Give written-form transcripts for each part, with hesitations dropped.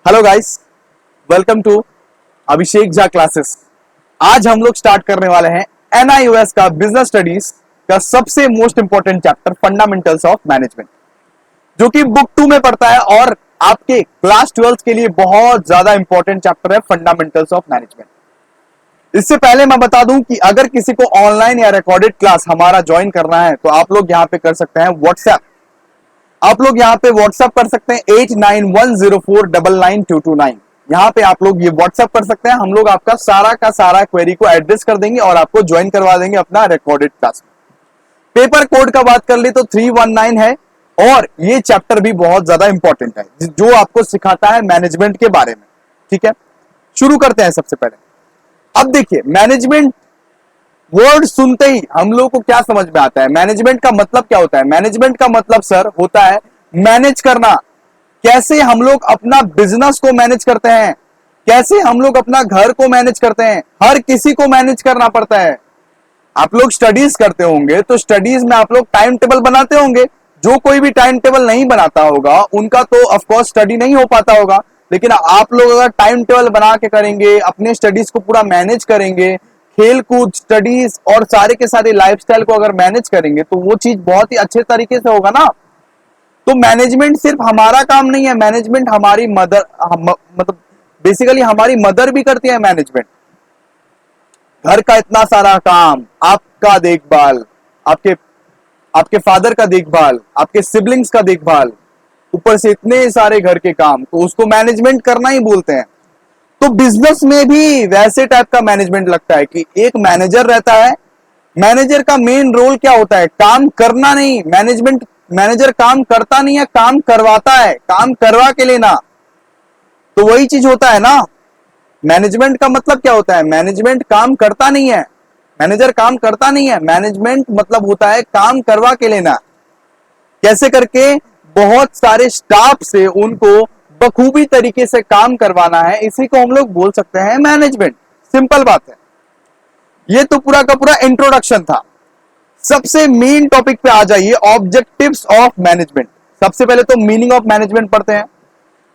Hello guys, welcome to Abhishek Jha classes. आज हम लोग स्टार्ट करने वाले हैं एनआईओएस का बिजनेस स्टडीज का सबसे most important chapter fundamentals of management, जो कि बुक 2 में पढ़ता है और आपके क्लास 12 के लिए बहुत ज्यादा इंपॉर्टेंट चैप्टर है फंडामेंटल्स ऑफ मैनेजमेंट। इससे पहले मैं बता दूं कि अगर किसी को ऑनलाइन या रिकॉर्डेड क्लास हमारा ज्वाइन करना है तो आप लोग यहां पे कर सकते हैं व्हाट्सएप। आप लोग यहाँ पे व्हाट्सएप कर सकते हैं 8910499229। यहाँ पे आप लोग ये व्हाट्सएप कर सकते हैं। हम लोग आपका सारा का सारा क्वेरी को एड्रेस कर देंगे और आपको ज्वाइन करवा देंगे अपना रिकॉर्डेड क्लास में। पेपर कोड का बात कर ले तो 319 है और ये चैप्टर भी बहुत ज्यादा इंपॉर्टेंट है जो आपको सिखाता है मैनेजमेंट के बारे में। ठीक है, शुरू करते हैं। सबसे पहले अब देखिए, मैनेजमेंट वर्ड सुनते ही हम लोग को क्या समझ में आता है? मैनेजमेंट का मतलब क्या होता है? मैनेजमेंट का मतलब सर होता है मैनेज करना। कैसे हम लोग अपना बिजनेस को मैनेज करते हैं, कैसे हम लोग अपना घर को मैनेज करते हैं। हर किसी को मैनेज करना पड़ता है। आप लोग स्टडीज करते होंगे तो स्टडीज में आप लोग टाइम टेबल बनाते होंगे। जो कोई भी टाइम टेबल नहीं बनाता होगा उनका तो ऑफकोर्स स्टडी नहीं हो पाता होगा, लेकिन आप लोग अगर टाइम टेबल बना के करेंगे, अपने स्टडीज को पूरा मैनेज करेंगे, खेल कूद, स्टडीज और सारे के सारे लाइफस्टाइल को अगर मैनेज करेंगे तो वो चीज बहुत ही अच्छे तरीके से होगा ना। तो मैनेजमेंट सिर्फ हमारा काम नहीं है, मैनेजमेंट हमारी मदर मतलब बेसिकली हमारी मदर भी करती है मैनेजमेंट। घर का इतना सारा काम, आपका देखभाल, आपके आपके फादर का देखभाल, आपके सिबलिंग्स का देखभाल, ऊपर से इतने सारे घर के काम, तो उसको मैनेजमेंट करना ही बोलते हैं। तो बिजनेस में भी वैसे टाइप का मैनेजमेंट लगता है कि एक मैनेजर रहता है। मैनेजर का मेन रोल क्या होता है? काम करना नहीं। मैनेजर काम करता नहीं है, काम करवाता है, काम करवा के लेना। तो वही चीज होता है ना। मैनेजमेंट का मतलब क्या होता है? मैनेजमेंट काम करता नहीं है, मैनेजर काम करता नहीं है। मैनेजमेंट मतलब होता है काम करवा के लेना। कैसे करके? बहुत सारे स्टाफ से उनको बखूबी तरीके से काम करवाना है, इसी को हम लोग बोल सकते हैं मैनेजमेंट। सिंपल बात है। ये तो पूरा का पूरा इंट्रोडक्शन था। सबसे मेन टॉपिक पे आ जाइए, ऑब्जेक्टिव्स ऑफ मैनेजमेंट। सबसे पहले तो मीनिंग ऑफ मैनेजमेंट पढ़ते हैं।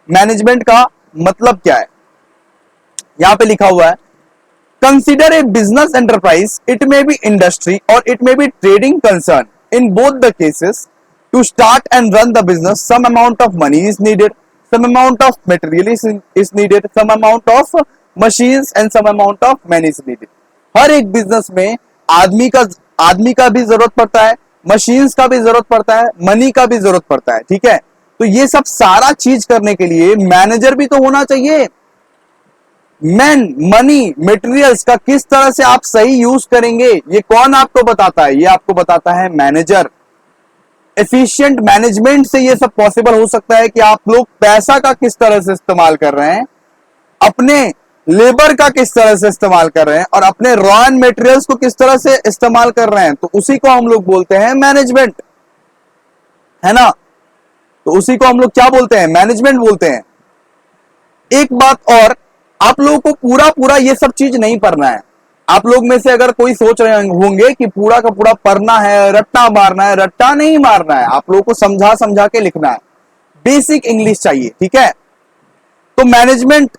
मैनेजमेंट का मतलब क्या है? यहां पे लिखा हुआ है, consider a business enterprise, it may be industry और it may be trading concern. In both the cases, to start and run the business, some amount of money is needed, some amount of material is needed, some amount of machines and some amount of man is needed. हर एक business में आदमी का भी जरूरत पड़ता है, machines का भी जरूरत पड़ता है, मनी का भी जरूरत पड़ता है। ठीक है, तो ये सब सारा चीज करने के लिए मैनेजर भी तो होना चाहिए। मैन, मनी, मटेरियल्स का किस तरह से आप सही यूज करेंगे, ये कौन आपको बताता है? ये आपको बताता है मैनेजर। एफिशिएंट मैनेजमेंट से ये सब पॉसिबल हो सकता है कि आप लोग पैसा का किस तरह से इस्तेमाल कर रहे हैं, अपने लेबर का किस तरह से इस्तेमाल कर रहे हैं और अपने रॉ एंड मटेरियल्स को किस तरह से इस्तेमाल कर रहे हैं। तो उसी को हम लोग बोलते हैं मैनेजमेंट, है ना। तो उसी को हम लोग क्या बोलते हैं? मैनेजमेंट बोलते हैं। एक बात और, आप लोगों को पूरा पूरा ये सब चीज नहीं पढ़ना है। आप लोग में से अगर कोई सोच रहे होंगे कि पूरा का पूरा पढ़ना है, रट्टा मारना है, रट्टा नहीं मारना है। आप लोगों को समझा समझा के लिखना है। बेसिक इंग्लिश चाहिए। ठीक है, तो मैनेजमेंट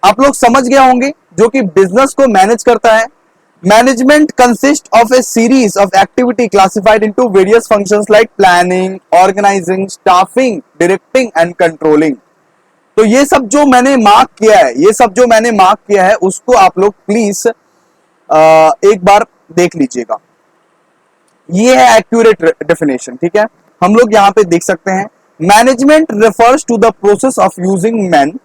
आप लोग समझ गए होंगे, जो कि बिजनेस को मैनेज करता है। Management consist of a series of activity classified into various functions like planning, organizing, staffing, directing and controlling. तो ये सब जो मैंने मार्क किया है, उसको आप लोग प्लीज एक बार देख लीजिएगा। ये है एक्यूरेट डेफिनेशन। ठीक है, हम लोग यहां पे देख सकते हैं, management refers to the process of using man,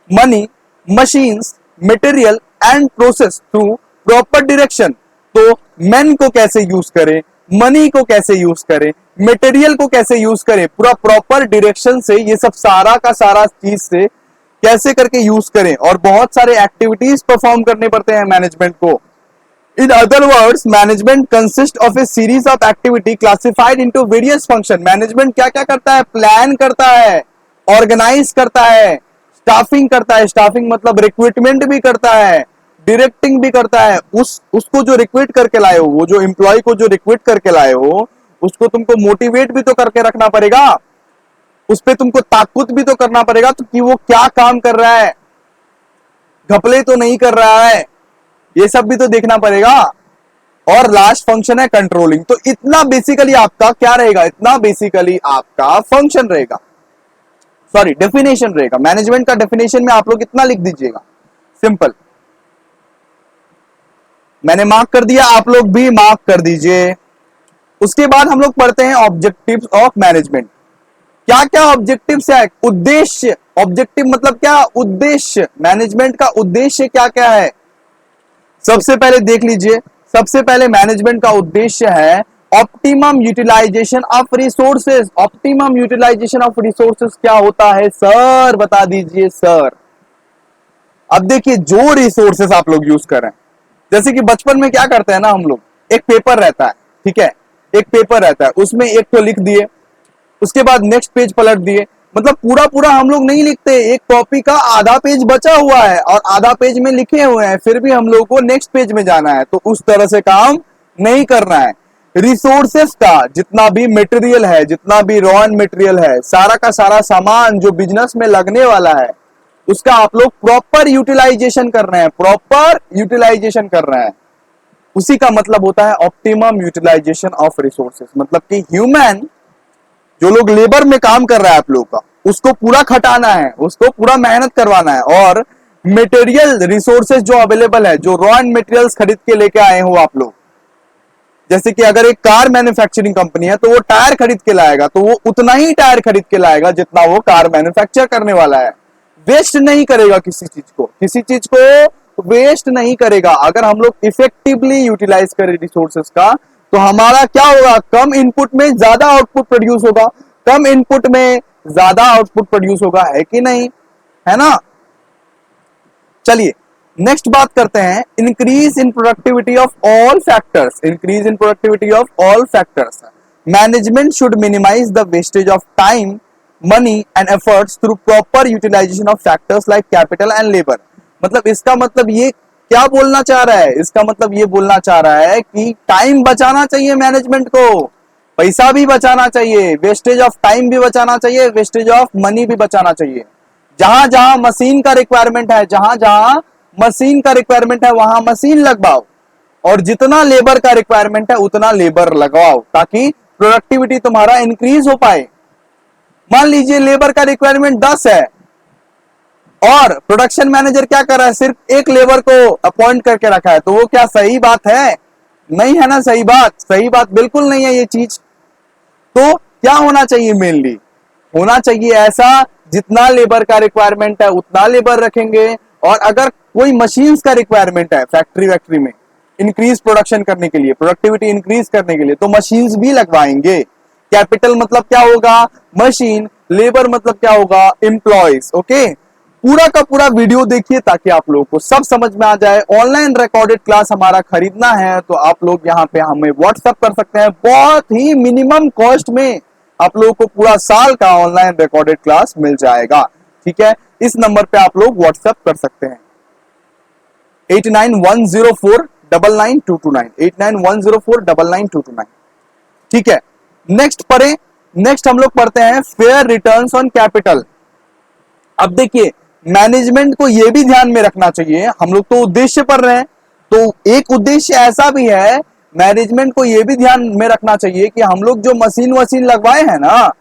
money, machines, material and process through proper direction. तो मैन को कैसे यूज करें, मनी को कैसे यूज करें, मटेरियल को कैसे यूज करें, पूरा प्रॉपर डायरेक्शन से ये सब सारा का सारा चीज से कैसे करके यूज करें, और बहुत सारे एक्टिविटीज परफॉर्म करने पड़ते हैं मैनेजमेंट को। In other words, management consist of a series of activity classified into various function. Management क्या क्या करता है? प्लान करता है, ऑर्गेनाइज करता है, स्टाफिंग करता है, स्टाफिंग मतलब रिक्रूटमेंट भी करता है, डायरेक्टिंग भी करता है। उसको जो रिक्रूट करके लाए हो, वो जो एम्प्लॉय को जो रिक्रूट करके लाए हो, उसको तुमको मोटिवेट भी तो करके रखना पड़ेगा। उस पे तुमको ताकुत भी तो करना पड़ेगा तो कि वो क्या काम कर रहा है, घपले तो नहीं कर रहा है, ये सब भी तो देखना पड़ेगा। और लास्ट फंक्शन है कंट्रोलिंग। तो इतना बेसिकली आपका क्या रहेगा, इतना बेसिकली आपका फंक्शन रहेगा, सॉरी डेफिनेशन रहेगा। मैनेजमेंट का डेफिनेशन में आप लोग इतना लिख दीजिएगा, सिंपल। मैंने मार्क कर दिया, आप लोग भी मार्क कर दीजिए। उसके बाद हम लोग पढ़ते हैं ऑब्जेक्टिव्स ऑफ मैनेजमेंट। क्या क्या ऑब्जेक्टिव्स है, उद्देश्य। ऑब्जेक्टिव मतलब क्या, उद्देश्य। मैनेजमेंट का उद्देश्य क्या क्या है, सबसे पहले देख लीजिए। सबसे पहले मैनेजमेंट का उद्देश्य है optimum utilization of resources. Optimum utilization of resources क्या होता है सर, बता दीजिए सर। अब देखिए जो रिसोर्सेज आप लोग यूज कर रहे हैं, जैसे कि बचपन में क्या करते हैं ना हम लोग, एक पेपर रहता है, ठीक है, एक पेपर रहता है, उसमें एक तो लिख दिए, उसके बाद नेक्स्ट पेज पलट दिए। मतलब पूरा पूरा हम लोग नहीं लिखते, एक कॉपी का आधा पेज बचा हुआ है और आधा पेज में लिखे हुए हैं, फिर भी हम लोग को नेक्स्ट पेज में जाना है, तो उस तरह से काम नहीं करना है। रिसोर्सेस का जितना भी मटेरियल है, जितना भी रॉ मटेरियल है, सारा का सारा सामान जो बिजनेस में लगने वाला है, उसका आप लोग प्रॉपर यूटिलाइजेशन कर रहे हैं, प्रॉपर यूटिलाइजेशन कर रहे हैं। उसी का मतलब होता है ऑप्टिमम यूटिलाइजेशन ऑफ रिसोर्सेस। मतलब कि ह्यूमन जो लोग लेबर में काम कर रहा है आप लोग का, उसको पूरा खटाना है, उसको पूरा मेहनत करवाना है। और मटेरियल रिसोर्सेज जो अवेलेबल है, जो रॉ मटेरियल्स खरीद के लेके आए हो आप लोग, जैसे कि अगर एक कार मैन्युफैक्चरिंग कंपनी है तो वो टायर खरीद के लाएगा, तो वो उतना ही टायर खरीद के लाएगा जितना वो कार मैन्युफैक्चर करने वाला है। वेस्ट नहीं करेगा किसी चीज को, किसी चीज को वेस्ट नहीं करेगा। अगर हम लोग इफेक्टिवली यूटिलाइज करें रिसोर्सेज का, तो हमारा क्या होगा, कम इनपुट में ज्यादा आउटपुट प्रोड्यूस होगा, कम इनपुट में ज्यादा आउटपुट प्रोड्यूस होगा, है कि नहीं, है ना। चलिए नेक्स्ट बात करते हैं, increase in productivity of all factors. Increase in productivity of all factors. Management should minimize the wastage of time, money and efforts through proper utilization of factors like capital and labour. मतलब इसका मतलब ये क्या बोलना चाह रहा है, इसका मतलब ये बोलना चाह रहा है कि टाइम बचाना चाहिए मैनेजमेंट को, पैसा भी बचाना चाहिए, वेस्टेज ऑफ टाइम भी बचाना चाहिए, वेस्टेज ऑफ मनी भी बचाना चाहिए। जहां जहां मशीन का रिक्वायरमेंट है, जहां जहां मशीन का रिक्वायरमेंट है वहां मशीन लगवाओ, और जितना लेबर का रिक्वायरमेंट है उतना लेबर लगवाओ, ताकि प्रोडक्टिविटी तुम्हारा इंक्रीज हो पाए। मान लीजिए लेबर का रिक्वायरमेंट 10 है और प्रोडक्शन मैनेजर क्या कर रहा है, सिर्फ एक लेबर को अपॉइंट करके रखा है, तो वो क्या सही बात है, नहीं है ना। सही बात, सही बात बिल्कुल नहीं है ये चीज। तो क्या होना चाहिए, मेनली होना चाहिए ऐसा, जितना लेबर का रिक्वायरमेंट है उतना लेबर रखेंगे, और अगर कोई मशीन्स का रिक्वायरमेंट है फैक्ट्री वैक्ट्री में इंक्रीज प्रोडक्शन करने के लिए, प्रोडक्टिविटी इंक्रीज करने के लिए, तो मशीन्स भी लगवाएंगे। कैपिटल मतलब क्या होगा, मशीन, लेबर मतलब क्या होगा, एम्प्लॉयज। ओके, पूरा का पूरा वीडियो देखिए ताकि आप लोगों को सब समझ में आ जाए। ऑनलाइन रिकॉर्डेड क्लास हमारा खरीदना है तो आप लोग यहाँ पे हमें व्हाट्सएप कर सकते हैं, बहुत ही मिनिमम कॉस्ट में आप लोगों को पूरा साल का ऑनलाइन रिकॉर्डेड क्लास मिल जाएगा। ठीक है, इस नंबर पे आप लोग व्हाट्सएप कर सकते हैं, 8910499229, 8910499229। ठीक है, नेक्स्ट पढ़े। नेक्स्ट हम लोग पढ़ते हैं फेयर रिटर्न्स ऑन कैपिटल। अब देखिए मैनेजमेंट को यह भी ध्यान में रखना चाहिए, हम लोग तो उद्देश्य पढ़ रहे हैं, तो एक उद्देश्य ऐसा भी है, मैनेजमेंट को यह भी ध्यान में रखना चाहिए कि हम लोग जो मशीन वशीन लगवाए हैं ना,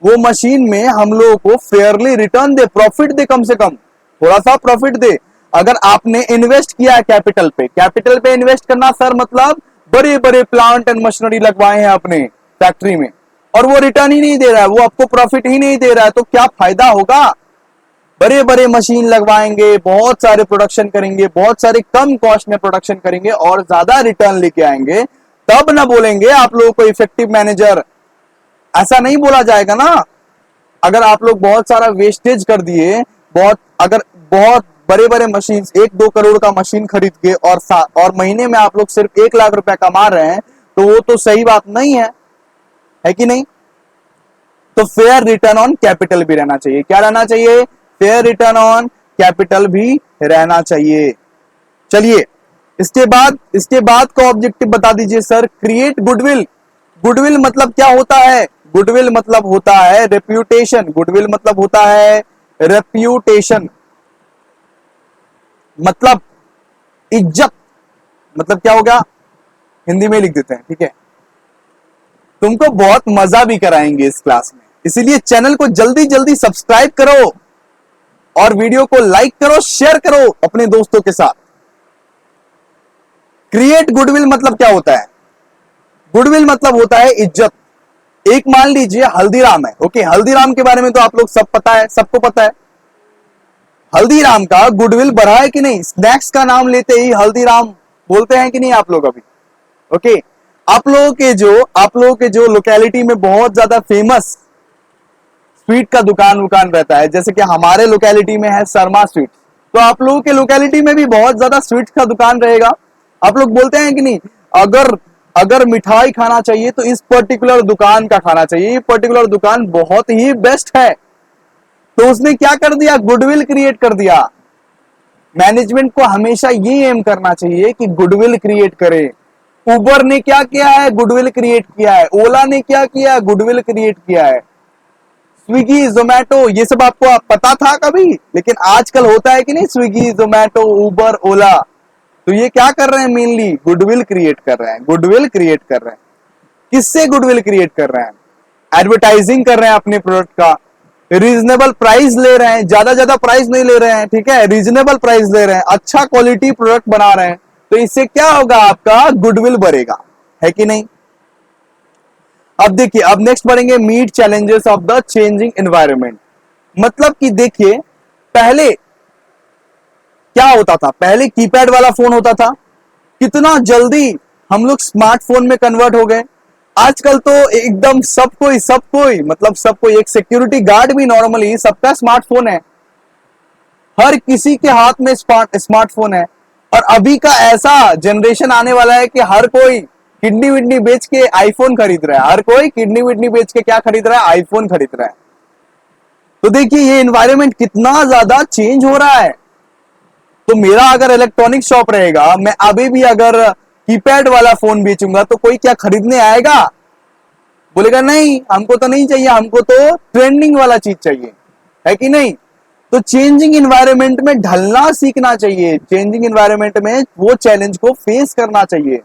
वो मशीन में हम लोगों को फेयरली रिटर्न दे, प्रॉफिट दे, कम से कम थोड़ा सा प्रॉफिट दे। अगर आपने इन्वेस्ट किया है कैपिटल पे, कैपिटल पे इन्वेस्ट करना सर मतलब बड़े बड़े प्लांट एंड मशीनरी लगवाए हैं अपने फैक्ट्री में, और वो रिटर्न ही नहीं दे रहा है, वो आपको प्रॉफिट ही नहीं दे रहा है, तो क्या फायदा होगा। बड़े बड़े मशीन लगवाएंगे, बहुत सारे प्रोडक्शन करेंगे, बहुत सारे कम कॉस्ट में प्रोडक्शन करेंगे और ज्यादा रिटर्न लेके आएंगे, तब ना बोलेंगे आप लोगों को इफेक्टिव मैनेजर। ऐसा नहीं बोला जाएगा ना। अगर आप लोग बहुत सारा वेस्टेज कर दिए, अगर बहुत बड़े बड़े मशीन, 1-2 करोड़ का मशीन खरीद के और महीने में आप लोग सिर्फ 1 लाख रुपया कमा रहे हैं, तो वो तो सही बात नहीं है कि नहीं। तो फेयर रिटर्न ऑन कैपिटल भी रहना चाहिए। क्या रहना चाहिए, फेयर रिटर्न ऑन कैपिटल भी रहना चाहिए। चलिए इसके बाद का ऑब्जेक्टिव बता दीजिए सर। Create goodwill. गुडविल मतलब क्या होता है, गुडविल मतलब होता है रेप्यूटेशन, गुडविल मतलब होता है रेप्यूटेशन, मतलब इज्जत, मतलब क्या होगा, हिंदी में लिख देते हैं, ठीक है। तुमको बहुत मजा भी कराएंगे इस क्लास में, इसीलिए चैनल को जल्दी जल्दी सब्सक्राइब करो और वीडियो को लाइक करो, शेयर करो अपने दोस्तों के साथ। क्रिएट गुडविल मतलब क्या होता है? गुडविल मतलब होता है इज्जत। एक मान लीजिए हल्दीराम है, ओके, हल्दीराम के बारे में तो आप लोग सब पता है, सबको पता है। हल्दीराम का गुडविल बढ़ा है कि नहीं? स्नैक्स का नाम लेते ही हल्दीराम बोलते हैं कि नहीं आप लोग अभी? ओके, आप लोगों के जो लोकेलिटी में बहुत ज्यादा फेमस स्वीट का दुकान रहता है, जैसे कि हमारे लोकेलिटी में है शर्मा स्वीट, तो आप लोगों के लोकेलिटी में भी बहुत ज्यादा स्वीट का दुकान रहेगा। आप लोग बोलते हैं कि नहीं, अगर अगर मिठाई खाना चाहिए तो इस पर्टिकुलर दुकान का खाना चाहिए, ये पर्टिकुलर दुकान बहुत ही बेस्ट है। तो उसने क्या कर दिया? गुडविल क्रिएट कर दिया। मैनेजमेंट को हमेशा ये एम करना चाहिए कि गुडविल क्रिएट करे। उबर ने क्या किया है? गुडविल क्रिएट किया है। ओला ने क्या किया? गुडविल क्रिएट किया है। स्विगी, जोमैटो, ये सब आपको पता था कभी? लेकिन आजकल होता है कि नहीं, स्विगी, जोमैटो, उबर, ओला, तो ये क्या कर रहे हैं? मेनली गुडविल क्रिएट कर रहे हैं, गुडविल क्रिएट कर रहे हैं। किससे गुडविल क्रिएट कर रहे हैं? एडवर्टाइजिंग कर रहे हैं अपने प्रोडक्ट का, रीजनेबल प्राइस ले रहे हैं, ज्यादा प्राइस नहीं ले रहे हैं, ठीक है, रीजनेबल प्राइस ले रहे हैं, अच्छा क्वालिटी प्रोडक्ट बना रहे हैं, तो इससे क्या होगा? आपका गुडविल बढ़ेगा, है कि नहीं? अब देखिए, अब नेक्स्ट बढ़ेंगे, meet challenges of the changing environment. मतलब कि देखिए, पहले क्या होता था? पहले कीपैड वाला फोन होता था, कितना जल्दी हम लोग स्मार्टफोन में कन्वर्ट हो गए। आजकल तो एकदम सबको एक सिक्योरिटी गार्ड भी नॉर्मली सबका स्मार्टफोन है, हर किसी के हाथ में स्मार्टफोन है। और अभी का ऐसा जनरेशन आने वाला है कि हर कोई किडनी विडनी बेच के आईफोन खरीद रहा है, हर कोई किडनी विडनी बेच के क्या खरीद रहा है? आईफोन खरीद रहा है। तो देखिए ये एनवायरनमेंट कितना ज्यादा चेंज हो रहा है। तो मेरा अगर इलेक्ट्रॉनिक शॉप रहेगा, मैं अभी भी अगर कीपैड वाला फोन बेचूंगा तो कोई क्या खरीदने आएगा? बोलेगा नहीं, हमको तो नहीं चाहिए, हमको तो ट्रेंडिंग वाला चीज चाहिए, है कि नहीं? तो चेंजिंग एनवायरनमेंट में ढलना सीखना चाहिए, चेंजिंग एनवायरनमेंट में वो चैलेंज को फेस करना चाहिए।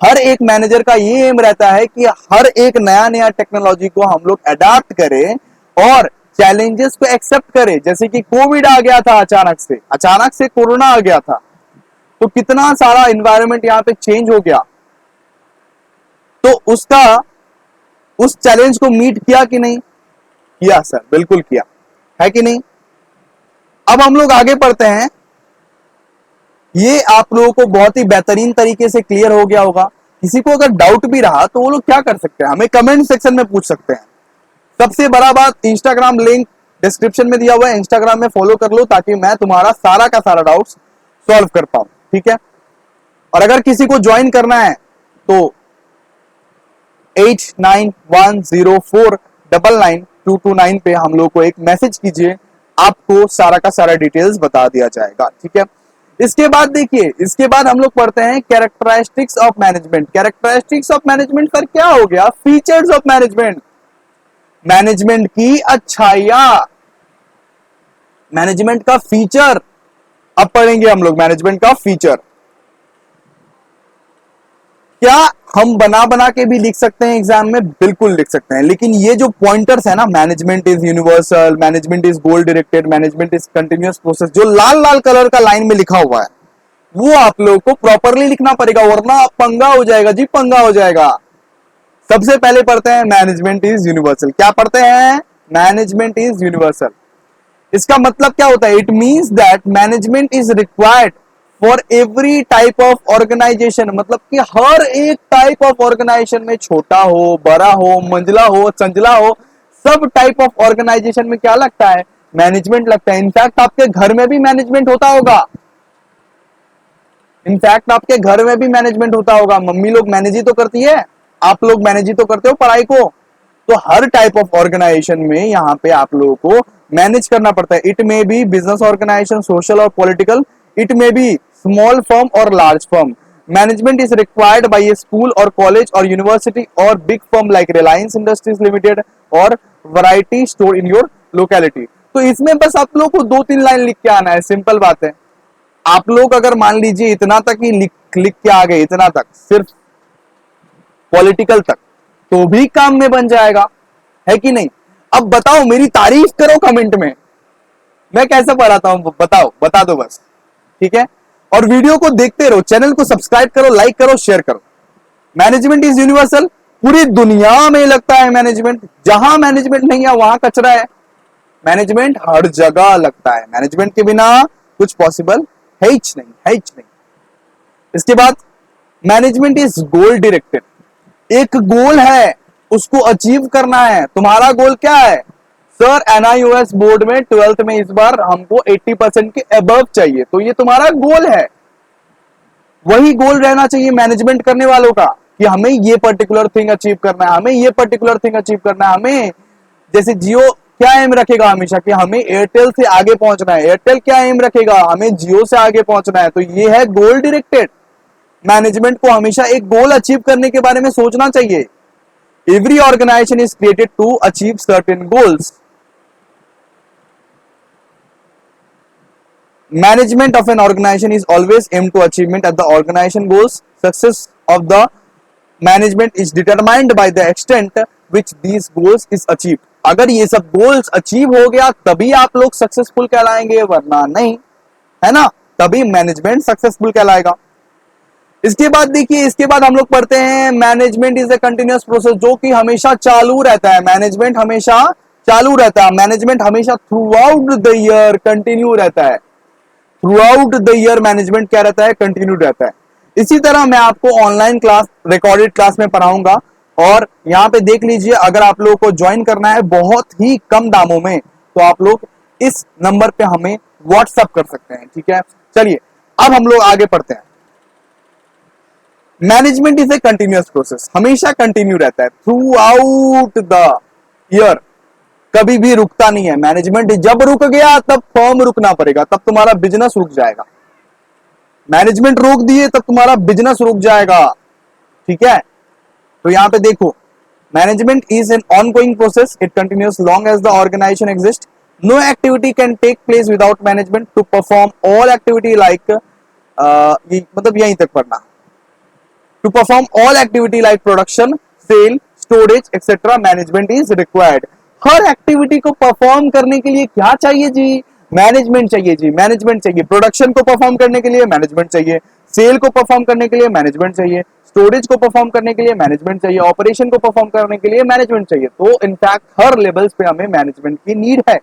हर एक मैनेजर का ये एम रहता है कि हर एक नया नया टेक्नोलॉजी को हम लोग अडॉप्ट करें और चैलेंजेस को एक्सेप्ट करें। जैसे कि कोविड आ गया था, अचानक से कोरोना आ गया था, तो कितना सारा एनवायरनमेंट यहाँ पे चेंज हो गया। तो उस चैलेंज को मीट किया कि नहीं किया? सर बिल्कुल किया, है कि नहीं? अब हम लोग आगे बढ़ते हैं। ये आप लोगों को बहुत ही बेहतरीन तरीके से क्लियर हो गया होगा। किसी को अगर डाउट भी रहा तो वो लोग क्या कर सकते हैं? हमें कमेंट सेक्शन में पूछ सकते हैं। सबसे बड़ा बात, इंस्टाग्राम लिंक डिस्क्रिप्शन में दिया हुआ है, इंस्टाग्राम में फॉलो कर लो ताकि मैं तुम्हारा सारा का सारा डाउट्स सॉल्व कर पाऊं, ठीक है? और अगर किसी को ज्वाइन करना है तो 8910499229 पे हम लोग को एक मैसेज कीजिए, आपको सारा का सारा डिटेल्स बता दिया जाएगा, ठीक है? इसके बाद देखिए, इसके बाद हम लोग पढ़ते हैं characteristics of management. Characteristics of management sir क्या हो गया? फीचर्स ऑफ मैनेजमेंट, मैनेजमेंट की अच्छाइयां, मैनेजमेंट का फीचर। अब पढ़ेंगे हम लोग मैनेजमेंट का फीचर। क्या हम बना बना के भी लिख सकते हैं एग्जाम में? बिल्कुल लिख सकते हैं, लेकिन ये जो पॉइंटर्स है ना, management is universal, management is goal directed, management is continuous process, जो लाल लाल कलर का लाइन में लिखा हुआ है वो आप लोगों को प्रॉपरली लिखना पड़ेगा, वरना पंगा हो जाएगा जी, पंगा हो जाएगा। सबसे पहले पढ़ते हैं मैनेजमेंट इज यूनिवर्सल। क्या पढ़ते हैं? Management is universal. इसका मतलब क्या होता है? It means that management is required for every type of organization. मतलब कि हर एक टाइप ऑफ ऑर्गेनाइजेशन में, छोटा हो, बड़ा हो, मंझला हो, संजला हो, सब टाइप ऑफ ऑर्गेनाइजेशन में क्या लगता है? मैनेजमेंट लगता है। इनफैक्ट आपके घर में भी मैनेजमेंट होता होगा, इनफैक्ट आपके घर में भी मैनेजमेंट होता होगा। मम्मी लोग मैनेज ही तो करती है, आप लोग मैनेज ही तो करते हो पढ़ाई को। तो हर टाइप ऑफ ऑर्गेनाइजेशन में यहाँ पे आप लोगों को मैनेज करना पड़ता है। It may be business organisation, social और political, it may be small firm और large firm. Management is required by a school और कॉलेज और यूनिवर्सिटी और big firm like Reliance Industries Limited और variety store in your locality. तो इसमें बस आप लोग को 2-3 लाइन लिख के आना है, सिंपल बात है। आप लोग अगर मान लीजिए इतना तक ही लिख के आ गए, इतना तक सिर्फ पॉलिटिकल तक, तो भी काम में बन जाएगा, है कि नहीं? अब बताओ, मेरी तारीफ करो कमेंट में, मैं कैसे पढ़ाता हूं बताओ, बता दो बस, ठीक है? और वीडियो को देखते रहो, चैनल को सब्सक्राइब करो, लाइक करो, शेयर करो। मैनेजमेंट इज यूनिवर्सल, पूरी दुनिया में लगता है मैनेजमेंट। जहां मैनेजमेंट नहीं है वहां कचरा है। मैनेजमेंट हर जगह लगता है, मैनेजमेंट के बिना कुछ पॉसिबल है ही नहीं, है ही नहीं। इसके बाद मैनेजमेंट इज गोल डायरेक्टेड, एक गोल है, उसको अचीव करना है। तुम्हारा गोल क्या है? सर एनआईओएस बोर्ड में 12th में इस बार हमको 80% के अबव चाहिए, तो ये तुम्हारा गोल है। वही गोल रहना चाहिए मैनेजमेंट करने वालों का कि हमें ये पर्टिकुलर थिंग अचीव करना है, हमें ये पर्टिकुलर थिंग अचीव करना है। हमें जैसे जियो क्या एम रखेगा हमेशा कि हमें एयरटेल से आगे पहुंचना है, एयरटेल क्या एम रखेगा, हमें जियो से आगे पहुंचना है। तो ये है गोल डायरेक्टेड। मैनेजमेंट को हमेशा एक गोल अचीव करने के बारे में सोचना चाहिए। Every organization is created to achieve certain goals. Management of an organization is always aimed to achievement at the organization goals. Success of the management is determined by the extent which these goals is achieved. अगर ये सब goals achieve हो गया तभी आप लोग successful कहलाएंगे, वरना नहीं, है ना? तभी मैनेजमेंट सक्सेसफुल कहलाएगा। इसके बाद देखिए, इसके बाद हम लोग पढ़ते हैं management is A continuous process, जो कि हमेशा चालू रहता है। मैनेजमेंट हमेशा चालू रहता है, मैनेजमेंट हमेशा through out the year continue रहता है। Through out the year management क्या रहता है? कंटिन्यू रहता है। इसी तरह मैं आपको ऑनलाइन क्लास, रिकॉर्डेड क्लास में पढ़ाऊंगा, और यहाँ पे देख लीजिए, अगर आप लोगों को ज्वाइन करना है बहुत ही कम दामों में, तो आप लोग इस नंबर पे हमें व्हाट्सएप कर सकते हैं, ठीक है? चलिए अब हम लोग आगे पढ़ते हैं। Management is A continuous process, हमेशा कंटिन्यू रहता है थ्रू आउट द ईयर, कभी भी रुकता नहीं है। मैनेजमेंट जब रुक गया तब फर्म रुकना पड़ेगा, तब तुम्हारा बिजनेस रुक जाएगा। मैनेजमेंट रोक दिए तब तुम्हारा बिजनेस रुक जाएगा, ठीक है? तो यहां पे देखो, management is an ongoing process, it continues long as the organisation exist. No activity can take place without management to perform all activity like, मतलब यहीं तक पढ़ना, to perform all activity like production, sale, storage etcetera, management is required. हर activity को perform करने के लिए क्या चाहिए जी? मैनेजमेंट चाहिए जी, मैनेजमेंट चाहिए। प्रोडक्शन को परफॉर्म करने के लिए मैनेजमेंट चाहिए, सेल को परफॉर्म करने के लिए मैनेजमेंट चाहिए, स्टोरेज को परफॉर्म करने के लिए मैनेजमेंट चाहिए, ऑपरेशन को परफॉर्म करने के लिए मैनेजमेंट चाहिए। तो इनफैक्ट हर लेवल्स पे हमें मैनेजमेंट की नीड है।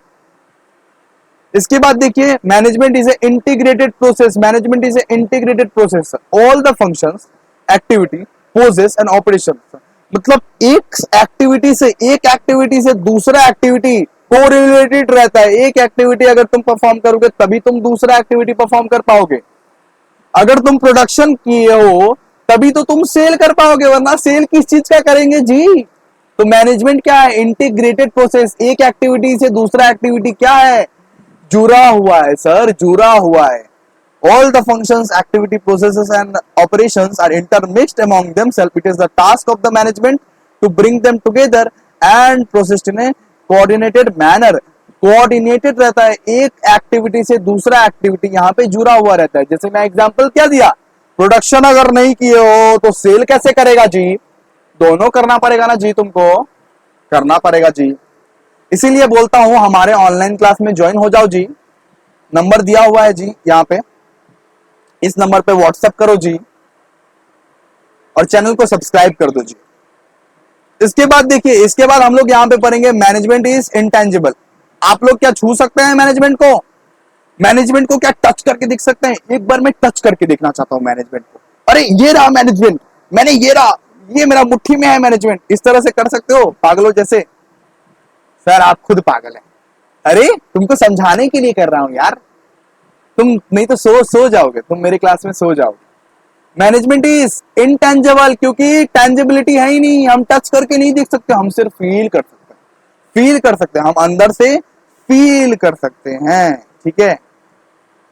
इसके बाद देखिए, management is a integrated process, management is a integrated process, all the functions, activity, poses and operations. मतलब एक एक्टिविटी से दूसरा एक्टिविटी कोरिलेटेड रहता है। एक एक्टिविटी अगर तुम परफॉर्म करोगे तभी तुम दूसरा एक्टिविटी परफॉर्म कर पाओगे। अगर तुम प्रोडक्शन किए हो तभी तो तुम सेल कर पाओगे, वरना सेल किस चीज का करेंगे जी? तो मैनेजमेंट क्या है? Integrated process. एक एक्टिविटी से दूसरा एक्टिविटी क्या है? जुड़ा हुआ है सर, जुड़ा हुआ है। All the functions, activity, processes and operations are intermixed among themselves. It is the task of the management to bring them together and processed in a coordinated manner. Coordinated रहता है, एक एक्टिविटी से दूसरा activity यहाँ पे जुड़ा हुआ रहता है। जैसे मैं एग्जांपल क्या दिया, प्रोडक्शन अगर नहीं किए हो तो सेल कैसे करेगा जी? दोनों करना पड़ेगा ना जी, तुमको करना पड़ेगा जी। इसीलिए बोलता हूं हमारे ऑनलाइन क्लास में ज्वाइन हो जाओ जी। नंबर दिया हुआ है जी यहाँ पे, इस नंबर पे व्हाट्सएप करो जी, और चैनल को सब्सक्राइब कर दो जी। इसके बाद देखिए, इसके बाद हम लोग यहाँ पे पढ़ेंगे मैनेजमेंट इज इंटेंजिबल। आप लोग क्या छू सकते हैं मैनेजमेंट को? मैनेजमेंट को क्या टच करके देख सकते हैं? एक बार मैं टच करके देखना चाहता हूं मैनेजमेंट को। अरे ये रहा मैनेजमेंट, मैंने ये रहा, ये मेरा मुट्ठी में है मैनेजमेंट। इस तरह से कर सकते हो पागलों जैसे? सर आप खुद पागल हैं। अरे तुमको समझाने के लिए कर रहा हूं यार, तुम नहीं तो सो जाओगे, तुम मेरे क्लास में सो जाओगे। मैनेजमेंट इज इंटेंजिबल, क्योंकि टेंजिबिलिटी है ही नहीं, हम टच करके नहीं देख सकते, हम सिर्फ फील कर सकते हैं। फील कर सकते हैं, हम अंदर से फील कर सकते हैं, ठीक है?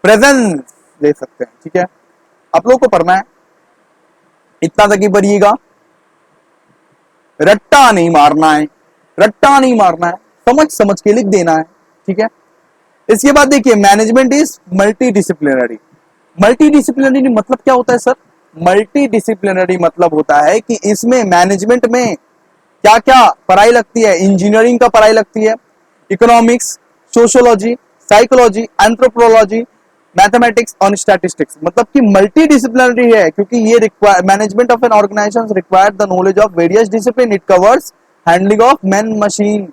प्रेजेंस ले सकते हैं, ठीक है? आप लोग को पढ़ना है इतना तक ही पढ़िएगा, रट्टा नहीं मारना है, रट्टा नहीं मारना है, समझ समझ के लिख देना है, ठीक है। इसके बाद देखिए management is multi disciplinary. Multi disciplinary मतलब क्या होता है सर? मल्टी डिसिप्लिनरी मतलब होता है कि इसमें मैनेजमेंट में क्या क्या पढ़ाई लगती है, इंजीनियरिंग का पढ़ाई लगती है, economics, sociology, psychology, anthropology, mathematics और स्टैटिस्टिक्स, मतलब कि मल्टी डिसिप्लिनरी है क्योंकि ये management of an organisation require the knowledge of various discipline. It covers handling of man, machine,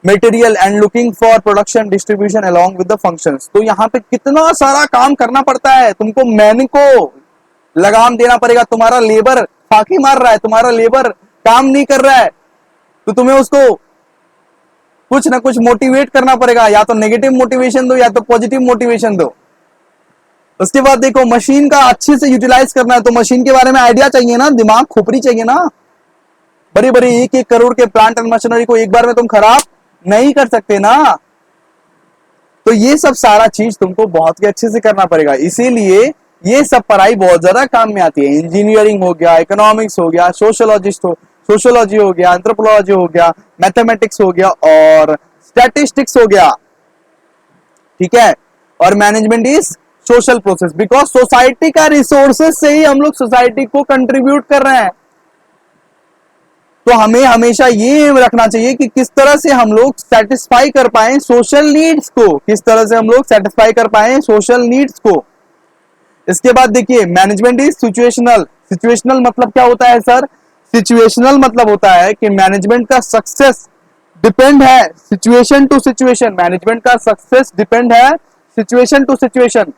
material and looking for production distribution along with the functions. तो यहाँ पे कितना सारा काम करना पड़ता है तुमको, मैन को लगाम देना पड़ेगा। तुम्हारा लेबर फाकी मार रहा है, तुम्हारा लेबर काम नहीं कर रहा है, तो तुम्हें उसको कुछ ना कुछ मोटिवेट करना पड़ेगा, या तो नेगेटिव मोटिवेशन दो या तो पॉजिटिव मोटिवेशन दो। उसके बाद देखो मशीन का अच्छे से यूटिलाइज करना है, तो मशीन के बारे में आइडिया चाहिए ना, दिमाग खोपड़ी चाहिए ना। बड़ी बड़ी 1-1 करोड़ के प्लांट एंड मशीनरी को एक बार में तुम खराब नहीं कर सकते ना। तो ये सब सारा चीज तुमको बहुत ही अच्छे से करना पड़ेगा, इसीलिए ये सब पढ़ाई बहुत ज्यादा काम में आती है। इंजीनियरिंग हो गया, इकोनॉमिक्स हो गया, सोशियोलॉजी हो गया, एंथ्रोपोलॉजी हो गया, मैथमेटिक्स हो गया और स्टैटिस्टिक्स हो गया, ठीक है। और management is social process, because society का रिसोर्सेज से ही हम लोग सोसाइटी को कंट्रीब्यूट कर रहे हैं। तो हमें हमेशा ये रखना चाहिए कि किस तरह से हम लोग सेटिस्फाई कर पाए सोशल नीड्स को, किस तरह से हम लोग सेटिस्फाई कर पाए सोशल नीड्स को। इसके बाद देखिए मैनेजमेंट इज सिचुएशनल। सिचुएशनल मतलब क्या होता है सर? सिचुएशनल मतलब होता है कि मैनेजमेंट का सक्सेस डिपेंड है सिचुएशन टू सिचुएशन। मैनेजमेंट का सक्सेस डिपेंड है situation to situation.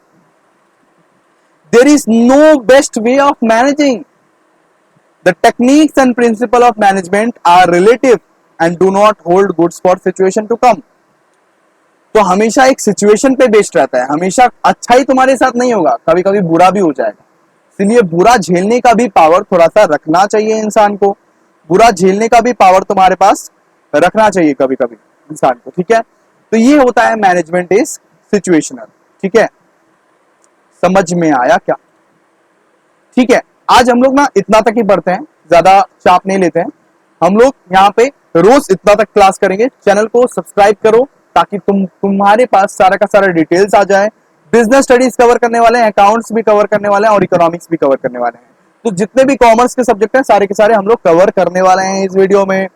There is no best way of managing. The techniques and principle of management are relative and do not hold goods for situation to come. तो हमेशा एक situation पे based रहता है, हमेशा अच्छा ही तुम्हारे साथ नहीं होगा, कभी कभी बुरा भी हो जाएगा। इसलिए बुरा झेलने का भी पावर थोड़ा सा रखना चाहिए इंसान को, बुरा झेलने का भी पावर तुम्हारे पास रखना चाहिए कभी कभी इंसान को, ठीक है। तो ये होता है मैनेजमेंट इज सिचुएशनल, ठीक है। समझ में आया क्या? ठीक है, आज हम लोग ना इतना तक ही पढ़ते हैं, ज्यादा चाप नहीं लेते हैं। हम लोग यहाँ पे रोज इतना तक क्लास करेंगे। चैनल को सब्सक्राइब करो ताकि तुम्हारे पास सारा का सारा डिटेल्स आ जाए। बिजनेस स्टडीज कवर करने वाले हैं, अकाउंट्स भी कवर करने वाले हैं और इकोनॉमिक्स भी कवर करने वाले हैं। तो जितने भी कॉमर्स के सब्जेक्ट हैं सारे के सारे हम लोग कवर करने वाले हैं इस वीडियो में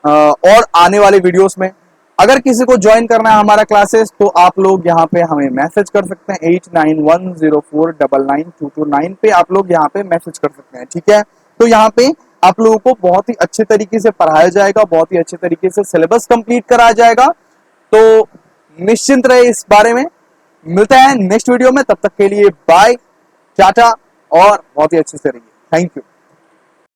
और आने वाले वीडियोस में। अगर किसी को ज्वाइन करना है हमारा क्लासेस तो आप लोग यहाँ पे हमें मैसेज कर सकते हैं 8910499229 पे आप लोग यहाँ पे मैसेज कर सकते हैं, ठीक है। तो यहाँ पे आप लोगों को बहुत ही अच्छे तरीके से पढ़ाया जाएगा, बहुत ही अच्छे तरीके से सिलेबस कंप्लीट कराया जाएगा। तो निश्चिंत रहे इस बारे में। मिलते हैं नेक्स्ट वीडियो में, तब तक के लिए बाय, टाटा और बहुत ही अच्छे से रहिए। Thank you.